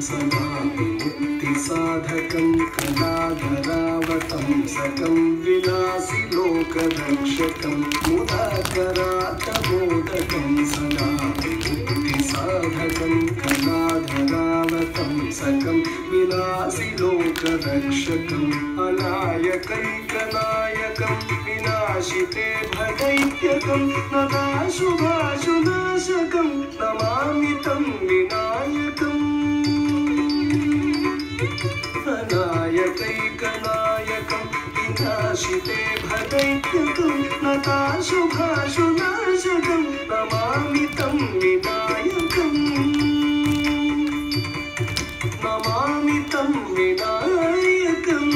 सदा मुक्तिसाधकं कलाधरावतंसकं विनाशि लोकरक्षकं मुदाकरातमोदकं सदा मुक्तिसाधकं कलाधरावतंसकं विनाशि लोकरक्षकम् अनायकैकनायकं विनाशिते भदैत्यकं नदाशुभाशुनाशकं नमामि तं विनायकम् अनायकैकनायकं विनाशिते भदैत्यकं नदाशुभाशुनाशकं नमामि तं विनायकम् नमामि तं विनायकम्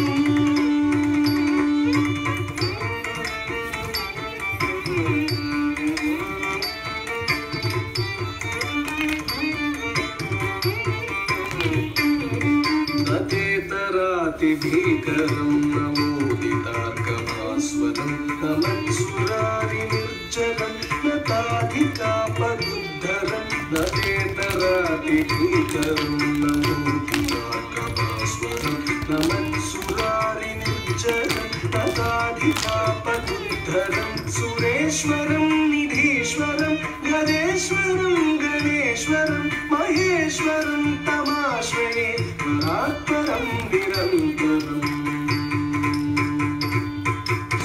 भीकरं नमोदितार्कभास्वरं नमत्सुरारिनिर्जरं नताधिकापदुद्धरं नतेतरातिभीकरं नमोदितार्कभास्वरं नमत्सुरारिनिर्जरं नताधिकापदुद्धरं सुरेश्वरं निधीश्वरं गणेश्वरं गणेश्वरं महेश्वरं तमाश्रये परात्परं निरन्तरम्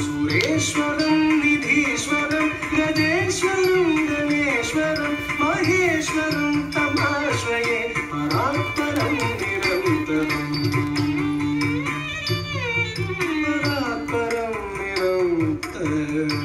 सुरेश्वरं निधीश्वरं गजेश्वरं गणेश्वरं महेश्वरं तमाश्रये परात्परं निरन्तरम् परात्परं निरन्तरम्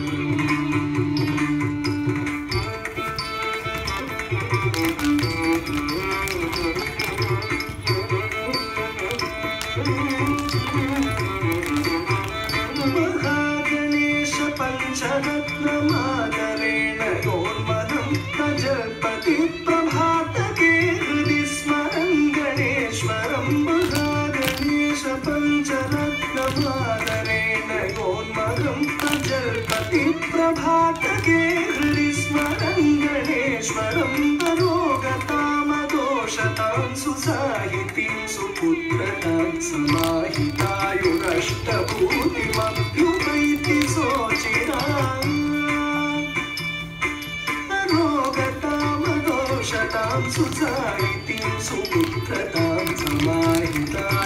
पंचरत्नमादरेण योर्मदं प्रजपति प्रभातके हृदि स्मरं गणेश्वरं महागणेश पंचरत्नमादरेण योर्मदं प्रजपति प्रभातके हृदि स्मरं गणेश्वरं तरोगतामदोषतां सुसाहितीं सुपुत्रतां समाहितायुरष्टभूतिमभ्युपैति रोगतामदोषतां सुसाहितीं सुपुत्रतां समाहिता